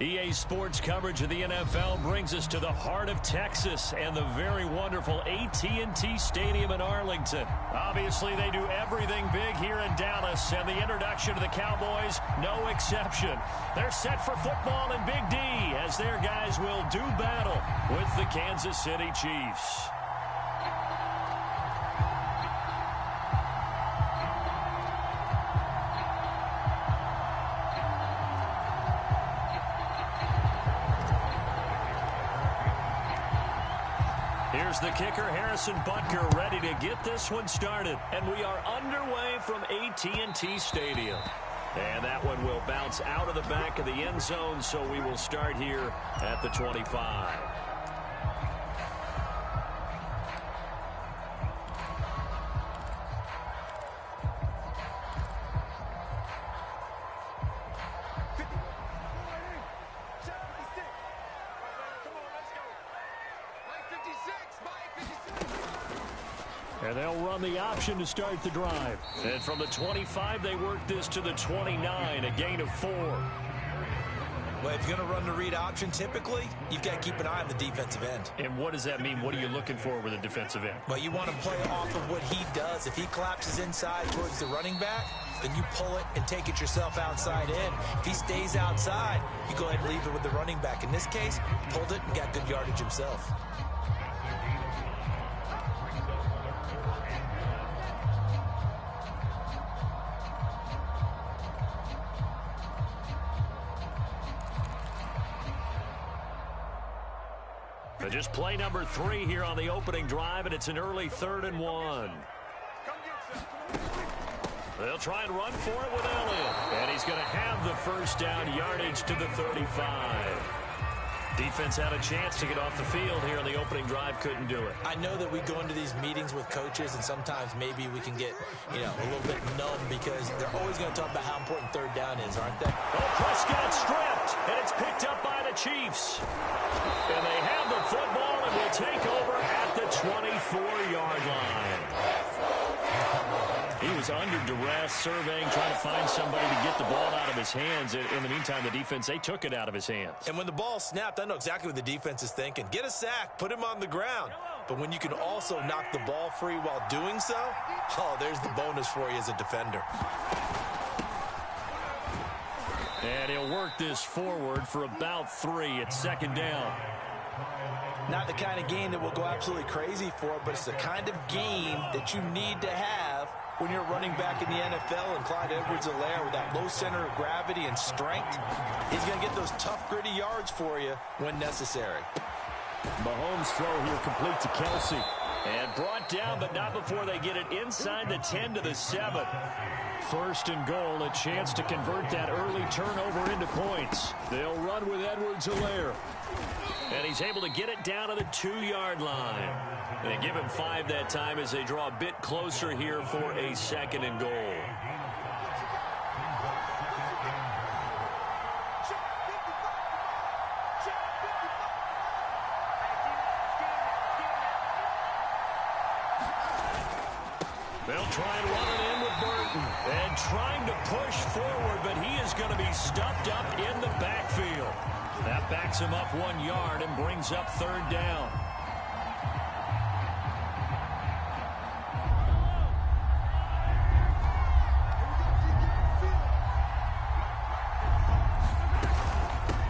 EA Sports coverage of the NFL brings us to the heart of Texas and the very wonderful AT&T Stadium in Arlington. Obviously, they do everything big here in Dallas, and the introduction to the Cowboys, no exception. They're set for football in Big D as their guys will do battle with the Kansas City Chiefs. Here's the kicker, Harrison Butker, ready to get this one started. And we are underway from AT&T Stadium. And that one will bounce out of the back of the end zone, so we will start here at the 25. And they'll run the option to start the drive. And from the 25, they work this to the 29, a gain of 4. Well, if you're going to run the read option, typically, you've got to keep an eye on the defensive end. And what does that mean? What are you looking for with a defensive end? Well, you want to play off of what he does. If he collapses inside towards the running back, then you pull it and take it yourself outside in. If he stays outside, you go ahead and leave it with the running back. In this case, pulled it and got good yardage himself. Just play number 3 here on the opening drive, and it's an early 3rd and 1. They'll try and run for it with Elliott. And he's going to have the first down yardage to the 35. Defense had a chance to get off the field here on the opening drive, couldn't do it. I know that we go into these meetings with coaches, and sometimes maybe we can get, a little bit numb because they're always going to talk about how important 3rd down is, aren't they? Oh, Prescott stripped, and it's picked up by the Chiefs. And they have the football and will take over at the 24-yard line. He was under duress, surveying, trying to find somebody to get the ball out of his hands. In the meantime, the defense, they took it out of his hands. And when the ball snapped, I know exactly what the defense is thinking. Get a sack, put him on the ground. But when you can also knock the ball free while doing so, there's the bonus for you as a defender. And he'll work this forward for about 3. It's 2nd down. Not the kind of game that we'll go absolutely crazy for, but it's the kind of game that you need to have when you're running back in the NFL. And Clyde Edwards-Helaire, with that low center of gravity and strength, he's going to get those tough, gritty yards for you when necessary. Mahomes' throw here complete to Kelsey. And brought down, but not before they get it inside the 10 to the 7. 1st and goal, a chance to convert that early turnover into points. They'll run with Edwards-Helaire. And he's able to get it down to the 2-yard line. They give him 5 that time as they draw a bit closer here for a 2nd and goal. They'll try and run it in with Burton. And trying to push forward, but he is going to be stuffed up in the backfield. That backs him up 1 yard and brings up 3rd down.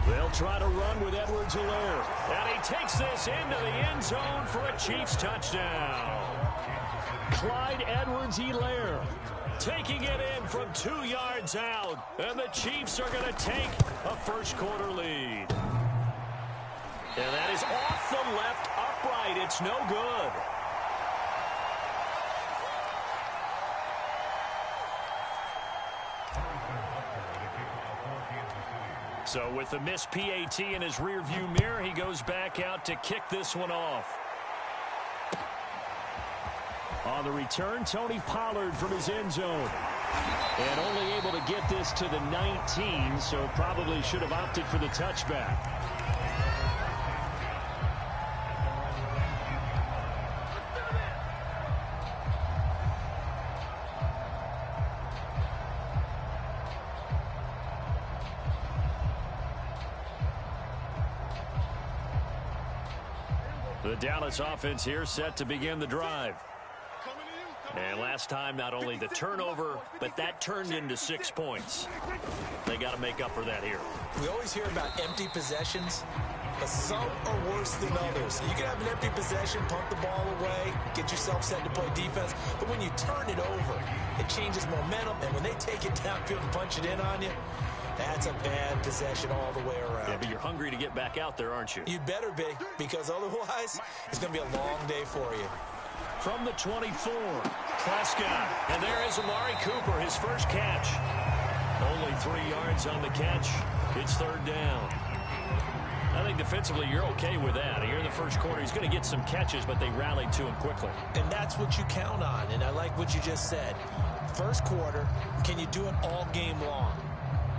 They'll try to run with Edwards-Helaire. And he takes this into the end zone for a Chiefs touchdown. Clyde Edwards-Helaire taking it in from 2 yards out. And the Chiefs are going to take a first-quarter lead. And that is off the left upright. It's no good. So with the missed PAT in his rearview mirror, he goes back out to kick this one off. On the return, Tony Pollard from his end zone. And only able to get this to the 19, so probably should have opted for the touchback. The Dallas offense here set to begin the drive. And last time, not only the turnover, but that turned into 6 points. They got to make up for that here. We always hear about empty possessions, but some are worse than others. You can have an empty possession, pump the ball away, get yourself set to play defense, but when you turn it over, it changes momentum, and when they take it downfield and punch it in on you, that's a bad possession all the way around. Yeah, but you're hungry to get back out there, aren't you? You'd better be, because otherwise, it's going to be a long day for you. From the 24, Prescott. And there is Amari Cooper, his first catch. Only 3 yards on the catch. It's third down. I think defensively you're okay with that. Here in the first quarter, he's going to get some catches, but they rallied to him quickly. And that's what you count on, and I like what you just said. First quarter, can you do it all game long?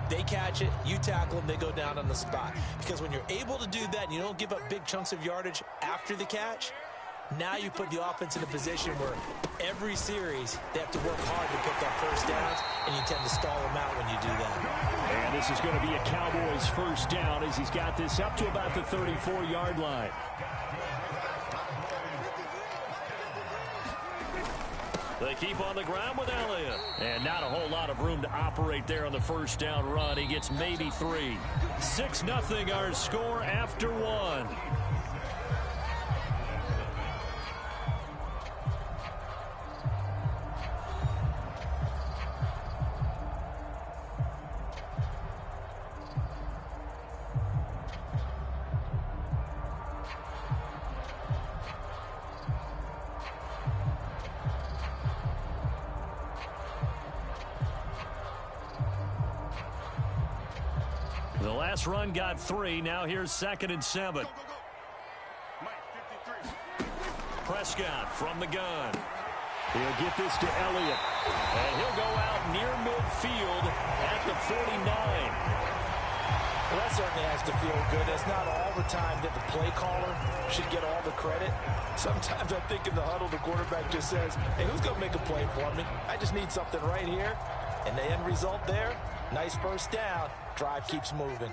They catch it, you tackle them, they go down on the spot. Because when you're able to do that and you don't give up big chunks of yardage after the catch, now you put the offense in a position where every series they have to work hard to pick up first downs, and you tend to stall them out when you do that. And this is going to be a Cowboys first down as he's got this up to about the 34-yard line. They keep on the ground with Elliott. And not a whole lot of room to operate there on the first down run. He gets maybe 3. 6-0 our score after 1. The last run got 3. Now here's 2nd and 7. Prescott from the gun. He'll get this to Elliott. And he'll go out near midfield at the 49. Well, that certainly has to feel good. It's not all the time that the play caller should get all the credit. Sometimes I think in the huddle, the quarterback just says, hey, who's going to make a play for me? I just need something right here. And the end result there, nice first down. Drive keeps moving.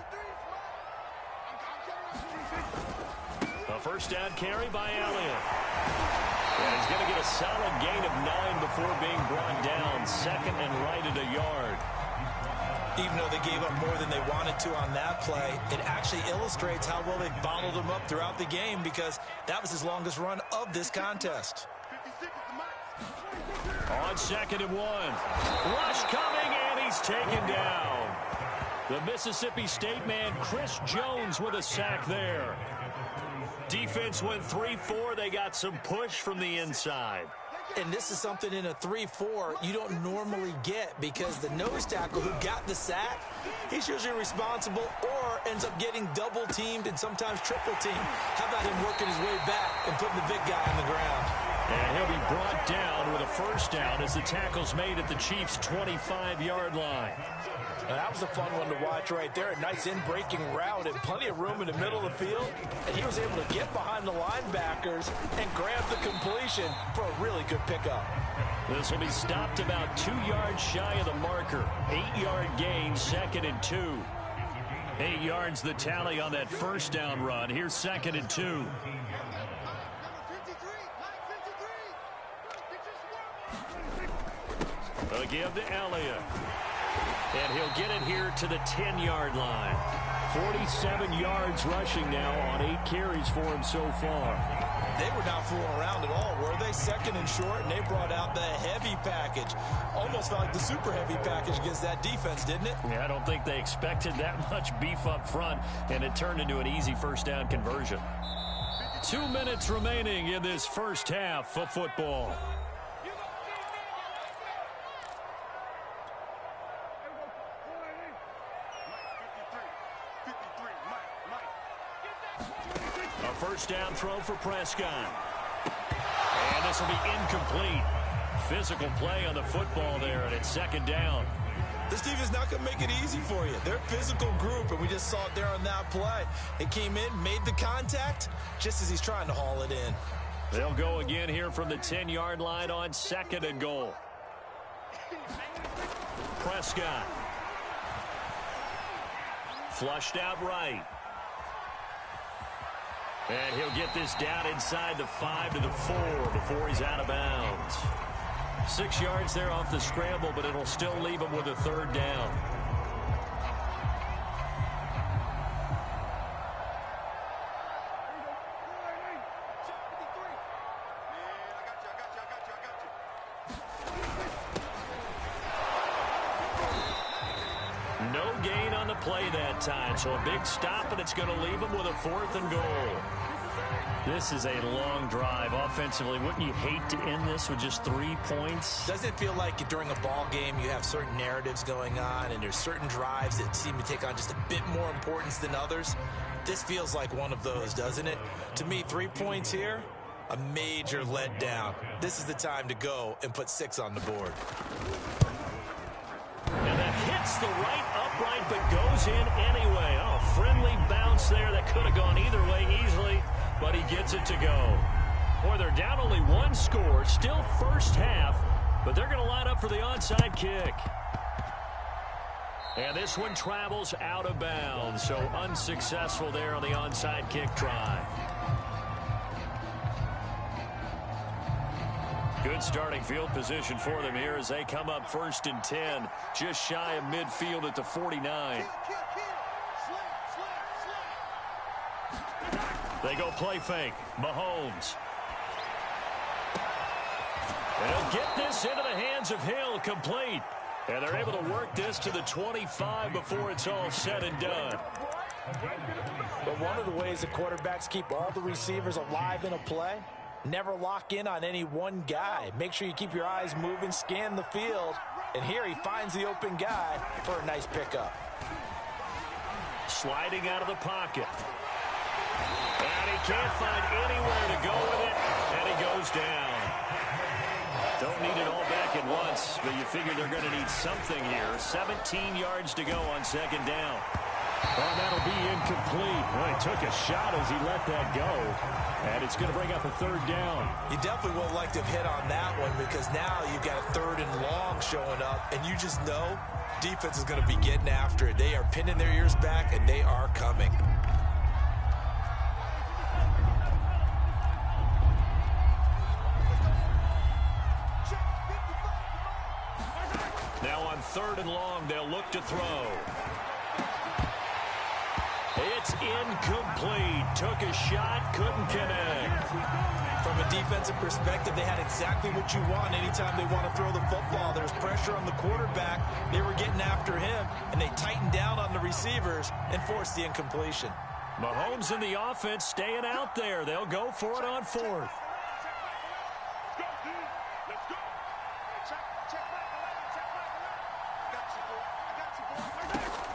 A first down carry by Elliott. And he's going to get a solid gain of 9 before being brought down. 2nd and right at a yard. Even though they gave up more than they wanted to on that play, it actually illustrates how well they bottled him up throughout the game, because that was his longest run of this contest. On 2nd and 1. Rush coming, and he's taken down. The Mississippi State man, Chris Jones, with a sack there. Defense went 3-4. They got some push from the inside. And this is something in a 3-4 you don't normally get, because the nose tackle who got the sack, he's usually responsible or ends up getting double-teamed and sometimes triple-teamed. How about him working his way back and putting the big guy on the ground? And he'll be brought down with a first down as the tackle's made at the Chiefs' 25-yard line. Now, that was a fun one to watch right there. A nice in-breaking route and plenty of room in the middle of the field. And he was able to get behind the linebackers and grab the completion for a really good pickup. This will be stopped about 2 yards shy of the marker. 8-yard gain, 2nd and 2. 8 yards the tally on that first down run. Here's 2nd and 2. A give to Elliott. And he'll get it here to the 10-yard line. 47 yards rushing now on 8 carries for him so far. They were not fooling around at all, were they? 2nd and short, and they brought out the heavy package. Almost felt like the super heavy package against that defense, didn't it? Yeah, I don't think they expected that much beef up front, and it turned into an easy first down conversion. 2 minutes remaining in this first half of football. First down throw for Prescott. And this will be incomplete. Physical play on the football there, and it's 2nd down. This defense not going to make it easy for you. They're a physical group, and we just saw it there on that play. It came in, made the contact, just as he's trying to haul it in. They'll go again here from the 10-yard line on 2nd and goal. Prescott. Flushed out right. And he'll get this down inside the 5 to the 4 before he's out of bounds. 6 yards there off the scramble, but it'll still leave him with a third down. No gain on the play that time, so a big stop, and it's going to leave him with a 4th and goal. This is a long drive offensively. Wouldn't you hate to end this with just 3 points? Doesn't it feel like during a ball game you have certain narratives going on and there's certain drives that seem to take on just a bit more importance than others? This feels like one of those, doesn't it? To me, 3 points here, a major letdown. This is the time to go and put 6 on the board. And that hits the right upright but goes in anyway. Oh, friendly bounce there that could have gone either way easily, but he gets it to go. Boy, they're down only 1 score, still first half, but they're going to line up for the onside kick. And this one travels out of bounds, so unsuccessful there on the onside kick try. Good starting field position for them here as they come up 1st and 10, just shy of midfield at the 49. They go play fake. Mahomes. They'll get this into the hands of Hill, complete. And they're able to work this to the 25 before it's all said and done. But one of the ways the quarterbacks keep all the receivers alive in a play, never lock in on any one guy. Make sure you keep your eyes moving, scan the field. And here he finds the open guy for a nice pickup. Sliding out of the pocket. And he can't find anywhere to go with it, and he goes down. Don't need it all back at once, but you figure they're going to need something here. 17 yards to go on 2nd down. Well, that'll be incomplete. Well, he took a shot as he let that go, and it's going to bring up a 3rd down. You definitely would like to hit on that one because now you've got a 3rd and long showing up, and you just know defense is going to be getting after it. They are pinning their ears back, and they are coming. Now on 3rd and long, they'll look to throw. It's incomplete. Took a shot, couldn't connect. From a defensive perspective, they had exactly what you want anytime they want to throw the football. There was pressure on the quarterback. They were getting after him, and they tightened down on the receivers and forced the incompletion. Mahomes and the offense staying out there. They'll go for it on 4th.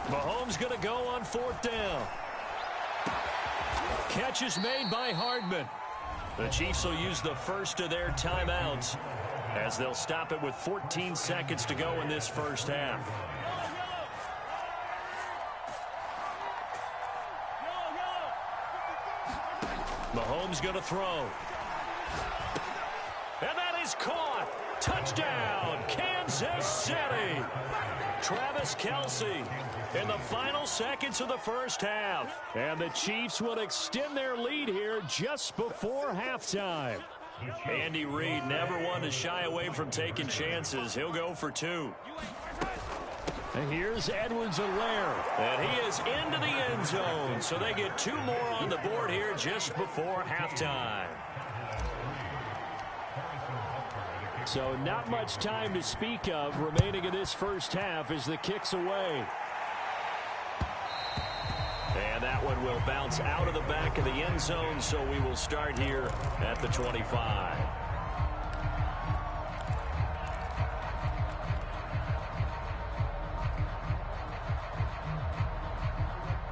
Mahomes going to go on 4th down. Catch is made by Hardman. The Chiefs will use the first of their timeouts as they'll stop it with 14 seconds to go in this first half. Mahomes going to throw. And that is caught. Touchdown, Kansas City. Travis Kelce in the final seconds of the first half. And the Chiefs will extend their lead here just before halftime. Andy Reid never one to shy away from taking chances. He'll go for 2. And here's Edwards-Helaire. And he is into the end zone. So they get 2 more on the board here just before halftime. So not much time to speak of remaining in this first half as the kick's away. And that one will bounce out of the back of the end zone, so we will start here at the 25.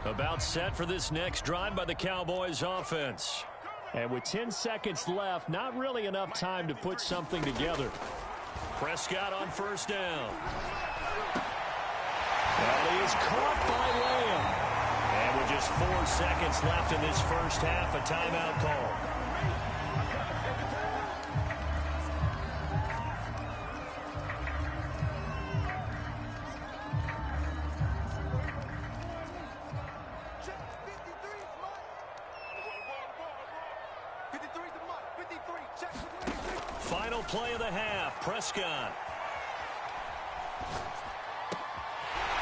About set for this next drive by the Cowboys offense. And with 10 seconds left, not really enough time to put something together. Prescott on 1st down. Well, he is caught by Lamb. And with just 4 seconds left in this first half, a timeout call. Final play of the half, Prescott.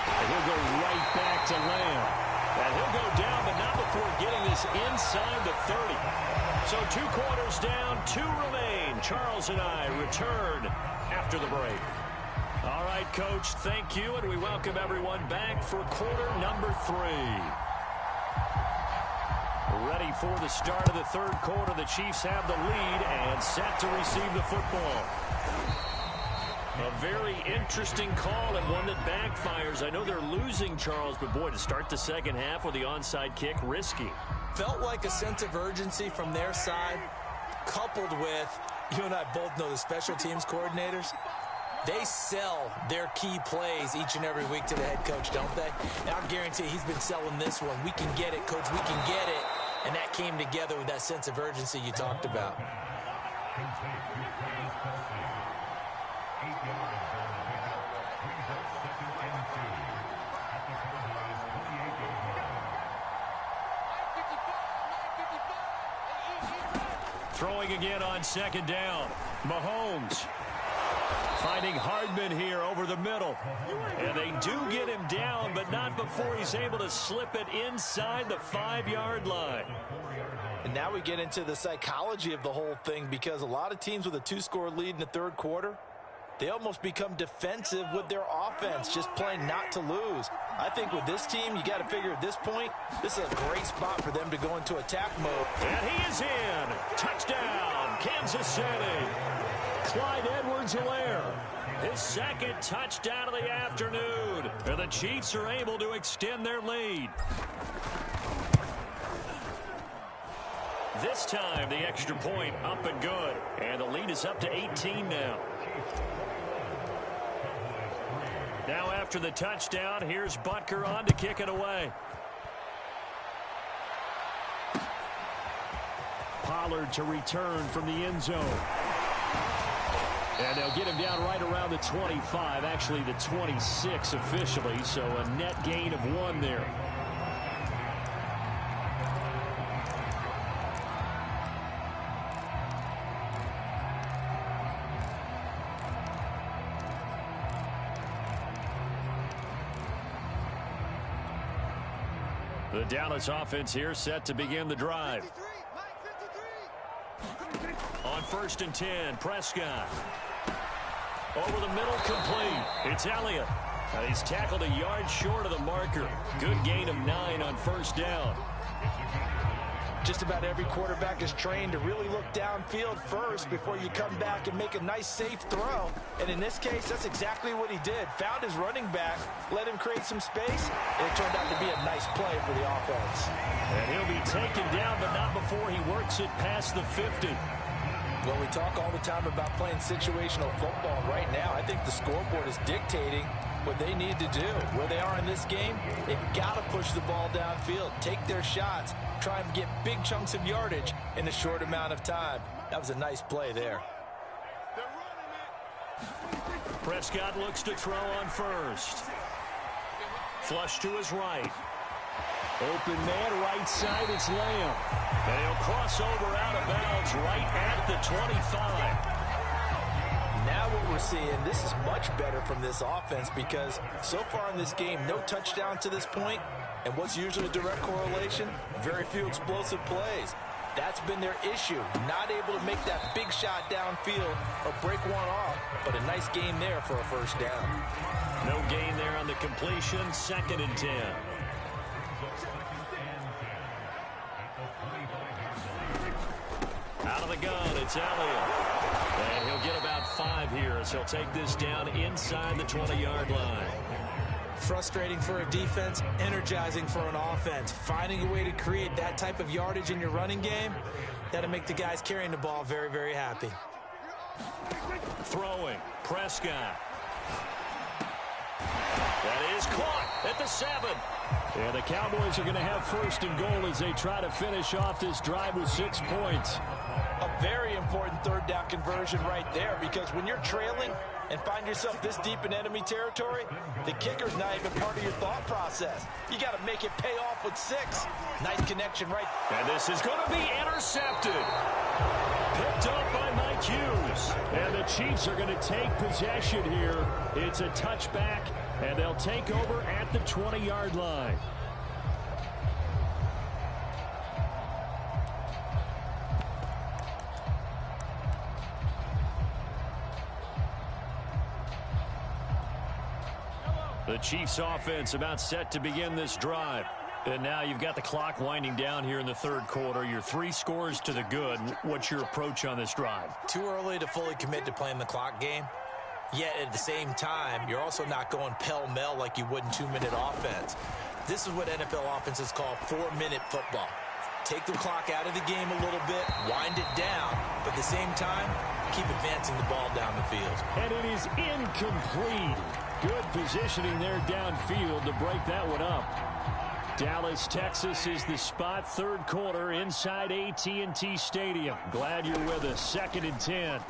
And he'll go right back to Lamb. And he'll go down, but not before getting this inside the 30. So 2 quarters down, 2 remain. Charles and I return after the break. All right, Coach, thank you, and we welcome everyone back for quarter number 3. Ready for the start of the 3rd quarter. The Chiefs have the lead and set to receive the football. A very interesting call and one that backfires. I know they're losing, Charles, but boy, to start the 2nd half with the onside kick, risky. Felt like a sense of urgency from their side, coupled with, you and I both know the special teams coordinators. They sell their key plays each and every week to the head coach, don't they? And I guarantee he's been selling this one. We can get it, Coach, we can get it. And that came together with that sense of urgency you talked about. Throwing again on 2nd down. Mahomes finding Hardman here over the middle. And they do get him down, but not before he's able to slip it inside the 5-yard line. And now we get into the psychology of the whole thing, because a lot of teams with a 2-score lead in the 3rd quarter, they almost become defensive with their offense, just playing not to lose. I think with this team, you got to figure at this point, this is a great spot for them to go into attack mode. And he is in. Touchdown, Kansas City. Clyde Edwards-Helaire, his 2nd touchdown of the afternoon. And the Chiefs are able to extend their lead. This time, the extra point up and good. And the lead is up to 18 now. Now after the touchdown, here's Butker on to kick it away. Pollard to return from the end zone. And they'll get him down right around the 25, actually the 26 officially, so a net gain of 1 there. The Dallas offense here set to begin the drive. On 1st and 10, Prescott. Over the middle, complete. It's Elliott. He's tackled a yard short of the marker. Good gain of 9 on 1st down. Just about every quarterback is trained to really look downfield first before you come back and make a nice, safe throw. And in this case, that's exactly what he did. Found his running back, let him create some space, and it turned out to be a nice play for the offense. And he'll be taken down, but not before he works it past the 50. Well, we talk all the time about playing situational football. Right now, I think the scoreboard is dictating what they need to do. Where they are in this game, they've got to push the ball downfield, take their shots, try and get big chunks of yardage in a short amount of time. That was a nice play there. Prescott looks to throw on 1st. Flush to his right. Open man, right side, it's Lamb. And he'll cross over out of bounds right at the 25. Now what we're seeing, this is much better from this offense, because so far in this game, no touchdown to this point. And what's usually a direct correlation? Very few explosive plays. That's been their issue. Not able to make that big shot downfield or break one off. But a nice game there for a 1st down. No gain there on the completion. 2nd and 10. Out of the gun, it's Elliott. And he'll get about 5 here as he'll take this down inside the 20-yard line. Frustrating for a defense, energizing for an offense. Finding a way to create that type of yardage in your running game, that'll make the guys carrying the ball very, very happy. Throwing, Prescott. That is caught at the 7. And the Cowboys are going to have 1st and goal as they try to finish off this drive with 6 points. A very important third down conversion right there, because when you're trailing and find yourself this deep in enemy territory, the kicker's not even part of your thought process. You got to make it pay off with 6. Nice connection right. And this is going to be intercepted. Picked up by Mike Hughes. And the Chiefs are going to take possession here. It's a touchback, and they'll take over at the 20-yard line. The Chiefs offense about set to begin this drive. And now you've got the clock winding down here in the third quarter. You're 3 scores to the good. What's your approach on this drive? Too early to fully commit to playing the clock game. Yet at the same time, you're also not going pell-mell like you would in 2-minute offense. This is what NFL offenses call 4-minute football. Take the clock out of the game a little bit, wind it down, but at the same time, keep advancing the ball down the field. And it is incomplete. Good positioning there downfield to break that one up. Dallas, Texas is the spot. Third quarter inside AT&T Stadium. Glad you're with us. 2nd and 10.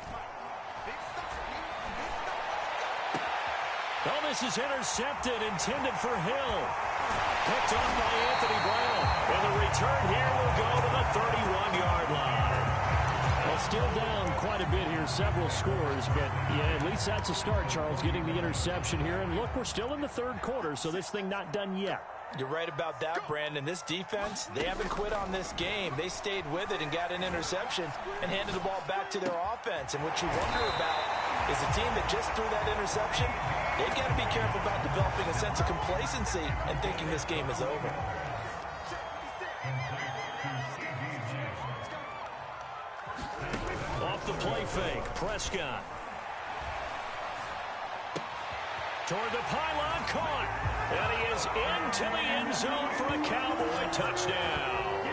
Oh, this is intercepted, intended for Hill. Picked off by Anthony Brown. And the return here will go to the 31-yard line. Well, still down quite a bit here, several scores, but yeah, at least that's a start, Charles, getting the interception here. And look, we're still in the third quarter, so this thing not done yet. You're right about that, Brandon. This defense, they haven't quit on this game. They stayed with it and got an interception and handed the ball back to their offense. And what you wonder about is a team that just threw that interception, they've got to be careful about developing a sense of complacency and thinking this game is over. Off the play fake, Prescott. Toward the pylon, caught. And he is into the end zone for a Cowboy touchdown.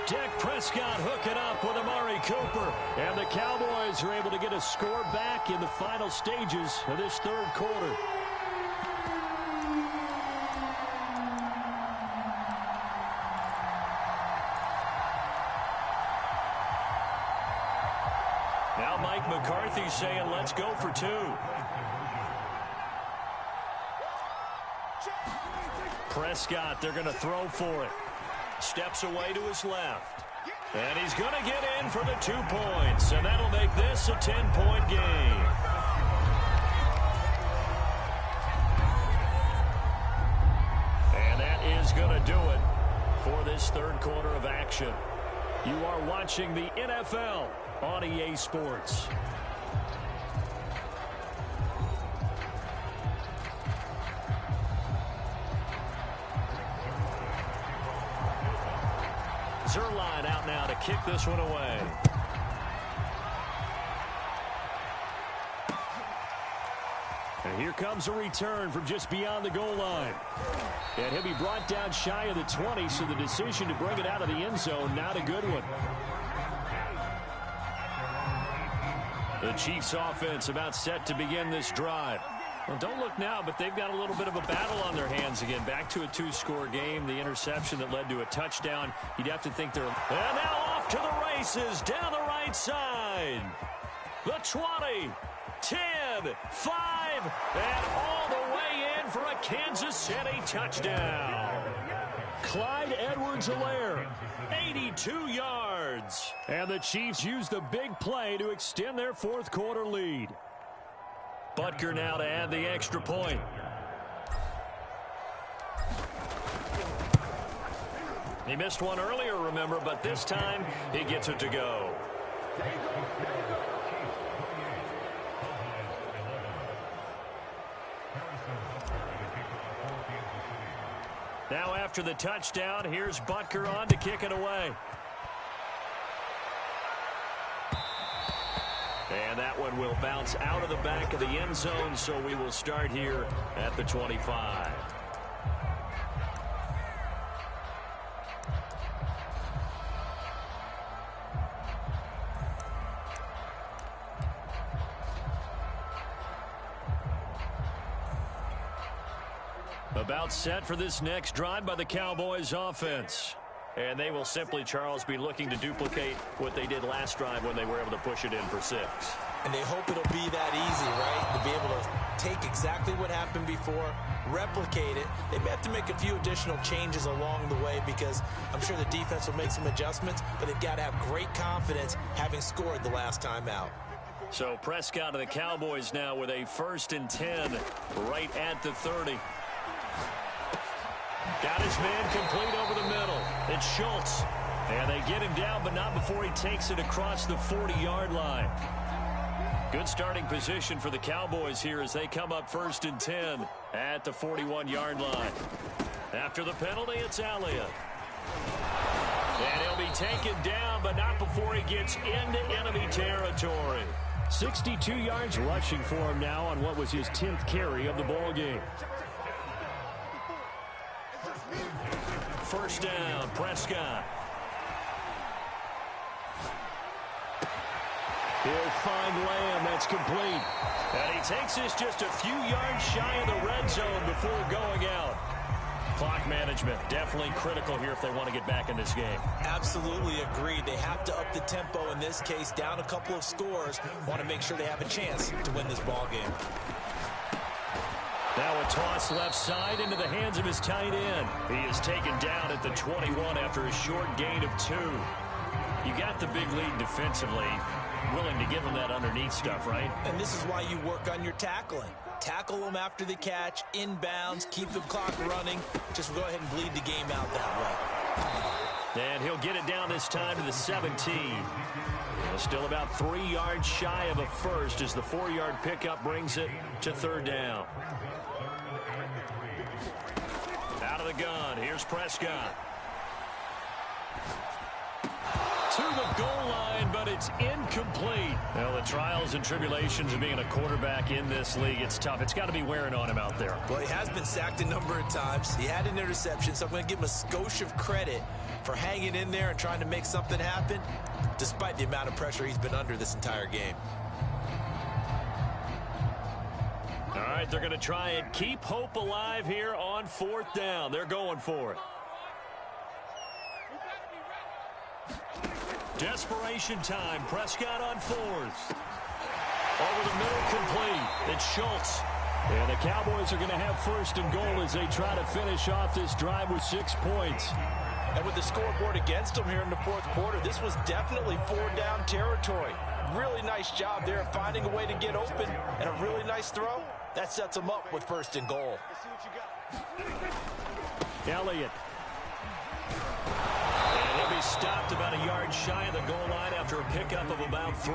Dak Prescott hooking up with Amari Cooper. And the Cowboys are able to get a score back in the final stages of this third quarter. Now Mike McCarthy saying, let's go for 2. Prescott, they're going to throw for it. Steps away to his left. And he's going to get in for the 2 points. And that'll make this a 10-point game. And that is going to do it for this third quarter of action. You are watching the NFL on EA Sports. Zerline out now to kick this one away. And here comes a return from just beyond the goal line. And he'll be brought down shy of the 20, so the decision to bring it out of the end zone, not a good one. The Chiefs offense about set to begin this drive. Well, don't look now, but they've got a little bit of a battle on their hands again. Back to a 2-score game. The interception that led to a touchdown. You'd have to think they're... And now off to the races down the right side. The 20, 10, 5, and all the way in for a Kansas City touchdown. Clyde Edwards-Helaire, 82 yards. And the Chiefs use the big play to extend their fourth quarter lead. Butker now to add the extra point. He missed one earlier, remember, but this time he gets it to go. Now after the touchdown, here's Butker on to kick it away. And that one will bounce out of the back of the end zone, so we will start here at the 25. About set for this next drive by the Cowboys offense. And they will simply, Charles, be looking to duplicate what they did last drive when they were able to push it in for 6. And they hope it'll be that easy, right? To be able to take exactly what happened before, replicate it. They may have to make a few additional changes along the way because I'm sure the defense will make some adjustments, but they've got to have great confidence having scored the last time out. So Prescott and the Cowboys now with a 1st and 10 right at the 30. Got his man complete over the middle. It's Schultz. And they get him down, but not before he takes it across the 40-yard line. Good starting position for the Cowboys here as they come up 1st and 10 at the 41-yard line. After the penalty, it's Elliott. And he'll be taken down, but not before he gets into enemy territory. 62 yards rushing for him now on what was his 10th carry of the ball game. 1st down, Prescott. He'll find Lamb. That's complete. And he takes this just a few yards shy of the red zone before going out. Clock management definitely critical here if they want to get back in this game. Absolutely agreed. They have to up the tempo in this case, down a couple of scores. Want to make sure they have a chance to win this ball game. Now a toss left side into the hands of his tight end. He is taken down at the 21 after a short gain of 2. You got the big lead defensively. Willing to give him that underneath stuff, right? And this is why you work on your tackling. Tackle them after the catch, inbounds, keep the clock running. Just go ahead and bleed the game out that way. And he'll get it down this time to the 17. Still about 3 yards shy of a first as the 4-yard pickup brings it to 3rd down. Out of the gun, here's Prescott. To the goal line, but it's incomplete. Well, the trials and tribulations of being a quarterback in this league, it's tough. It's got to be wearing on him out there. Well, he has been sacked a number of times. He had an interception, so I'm going to give him a skosh of credit for hanging in there and trying to make something happen, despite the amount of pressure he's been under this entire game. All right, they're going to try and keep hope alive here on 4th down. They're going for it. Desperation time. Prescott on 4th. Over the middle, complete. It's Schultz. And the Cowboys are going to have 1st and goal as they try to finish off this drive with 6 points. And with the scoreboard against them here in the 4th quarter, this was definitely 4-down territory. Really nice job there finding a way to get open and a really nice throw. That sets them up with 1st and goal. Elliott. And he'll be stopped about a yard shy of the goal line after a pickup of about 3.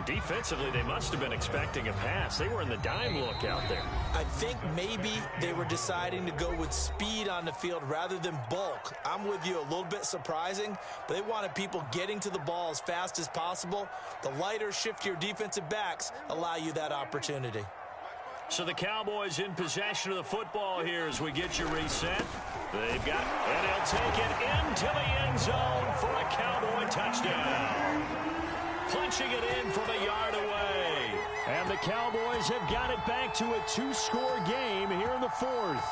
Defensively, they must have been expecting a pass. They were in the dime look out there. I think maybe they were deciding to go with speed on the field rather than bulk. I'm with you, a little bit surprising, but they wanted people getting to the ball as fast as possible. The lighter, shiftier defensive backs allow you that opportunity. So the Cowboys in possession of the football here as we get you reset. They've got, and he'll take it into the end zone for a Cowboy touchdown. Punching it in from a yard away. And the Cowboys have got it back to a 2-score game here in the 4th.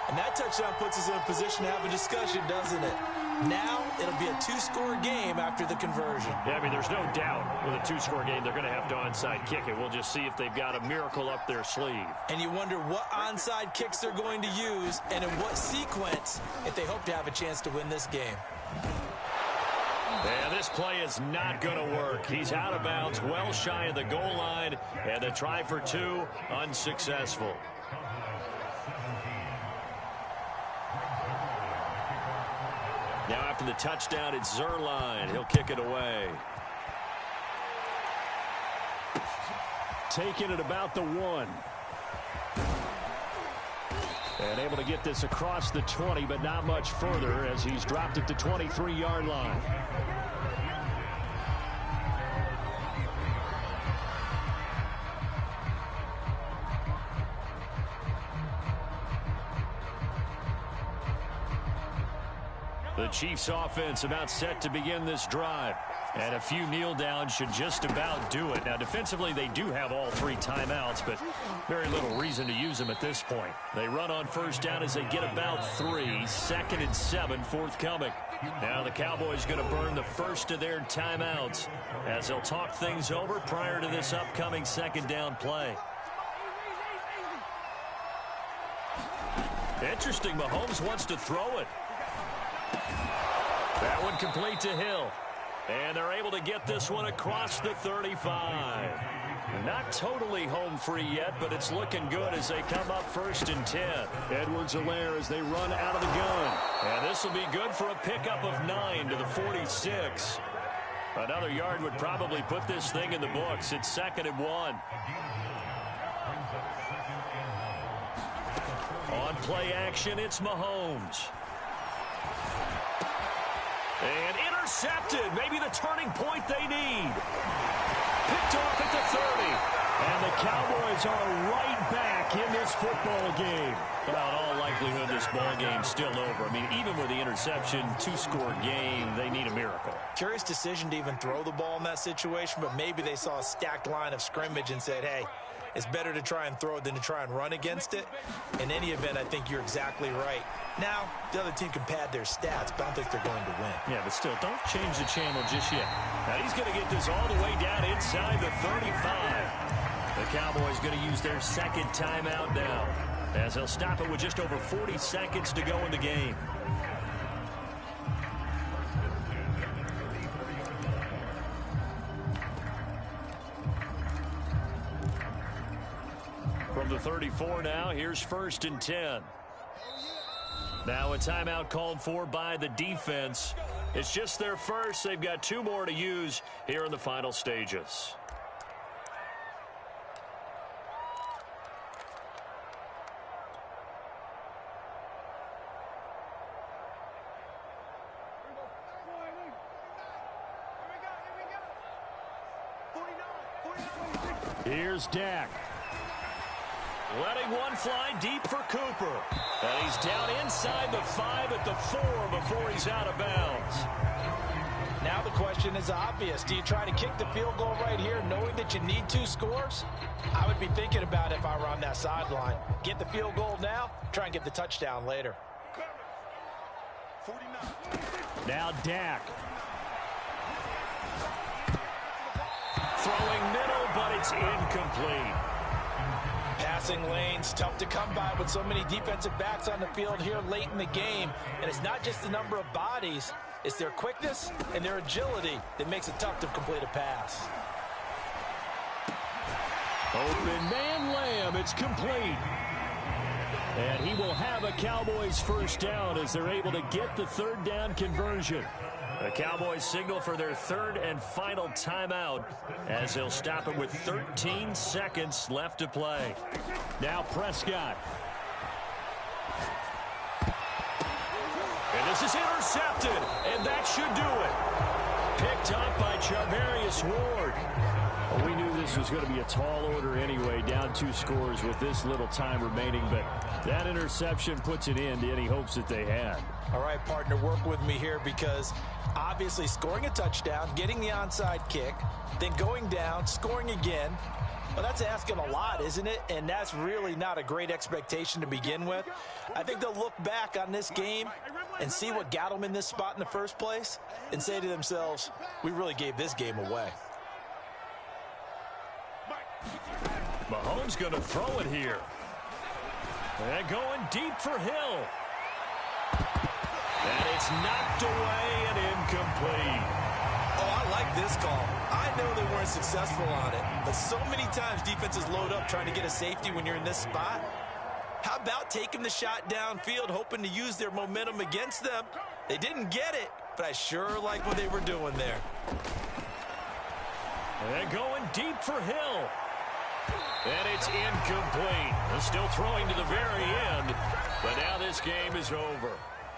And that touchdown puts us in a position to have a discussion, doesn't it? Now it'll be a 2-score game after the conversion. Yeah, I mean, there's no doubt with a 2-score game they're going to have to onside kick it. We'll just see if they've got a miracle up their sleeve. And you wonder what onside kicks they're going to use and in what sequence if they hope to have a chance to win this game. And this play is not going to work. He's out of bounds, well shy of the goal line, and the try for 2 unsuccessful. Now after the touchdown, it's Zerline. He'll kick it away. Taking it about the 1. And able to get this across the 20, but not much further as he's dropped it to 23-yard line. The Chiefs offense about set to begin this drive. And a few kneel downs should just about do it. Now, defensively, they do have all 3 timeouts, but very little reason to use them at this point. They run on first down as they get about 3. 2nd and 7 forthcoming. Now the Cowboys going to burn the first of their timeouts as they'll talk things over prior to this upcoming 2nd down play. Interesting, Mahomes wants to throw it. That one complete to Hill. And they're able to get this one across the 35. Not totally home free yet, but it's looking good as they come up 1st and 10. Edwards-Helaire as they run out of the gun. And this will be good for a pickup of 9 to the 46. Another yard would probably put this thing in the books. It's 2nd and 1. On play action, it's Mahomes. And intercepted. Maybe the turning point they need. Picked off at the 30. And the Cowboys are right back in this football game. Well, in all likelihood, this ball game's still over. I mean, even with the interception, 2-score game, they need a miracle. Curious decision to even throw the ball in that situation, but maybe they saw a stacked line of scrimmage and said, hey, it's better to try and throw it than to try and run against it. In any event, I think you're exactly right. Now, the other team can pad their stats, but I don't think they're going to win. Yeah, but still, don't change the channel just yet. Now, he's going to get this all the way down inside the 35. The Cowboys going to use their 2nd timeout now, as they'll stop it with just over 40 seconds to go in the game. From the 34 now, here's 1st and 10. Now a timeout called for by the defense. It's just their first. They've got 2 more to use here in the final stages. Here's Dak. Letting one fly deep for Cooper. And he's down inside the 5 at the 4 before he's out of bounds. Now the question is obvious. Do you try to kick the field goal right here knowing that you need 2 scores? I would be thinking about it if I were on that sideline. Get the field goal now, try and get the touchdown later. Now Dak. Throwing middle, but it's incomplete. Passing lanes, tough to come by with so many defensive backs on the field here late in the game. And it's not just the number of bodies, it's their quickness and their agility that makes it tough to complete a pass. Open man Lamb, it's complete. And he will have a Cowboys 1st down as they're able to get the 3rd down conversion. The Cowboys signal for their 3rd and final timeout as they'll stop it with 13 seconds left to play. Now Prescott. And this is intercepted, and that should do it. Picked up by Charvarius Ward. Well, we knew this was going to be a tall order anyway, down 2 scores with this little time remaining, but that interception puts an end to any hopes that they had. All right, partner, work with me here because obviously scoring a touchdown, getting the onside kick, then going down, scoring again, well, that's asking a lot, isn't it? And that's really not a great expectation to begin with. I think they'll look back on this game and see what got them in this spot in the first place and say to themselves, we really gave this game away. Mahomes going to throw it here. And going deep for Hill. And it's knocked away and incomplete. Oh, I like this call. I know they weren't successful on it, but so many times defenses load up trying to get a safety when you're in this spot. How about taking the shot downfield, hoping to use their momentum against them? They didn't get it, but I sure like what they were doing there. And going deep for Hill. And it's incomplete. They're still throwing to the very end, but now this game is over.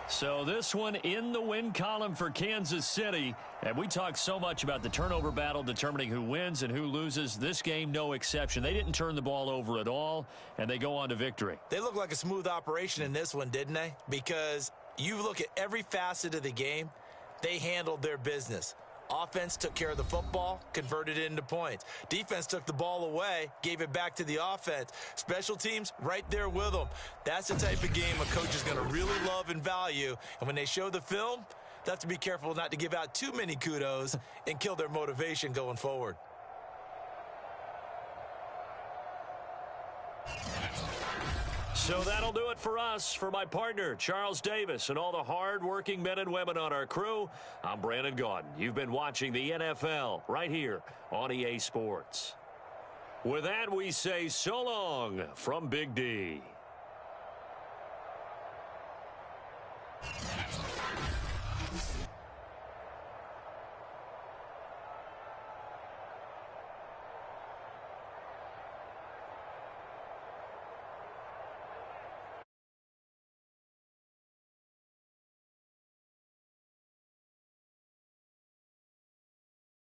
So this one in the win column for Kansas City. And we talk so much about the turnover battle determining who wins and who loses. This game, no exception. They didn't turn the ball over at all, and they go on to victory. They look like a smooth operation in this one, didn't they? Because You look at every facet of the game, they handled their business. Offense took care of the football, converted it into points. Defense took the ball away, gave it back to the offense. Special teams, right there with them. That's the type of game a coach is going to really love and value. And when they show the film, they have to be careful not to give out too many kudos and kill their motivation going forward. So that'll do it for us. For my partner, Charles Davis, and all the hard-working men and women on our crew, I'm Brandon Gaudin. You've been watching the NFL right here on EA Sports. With that, we say so long from Big D.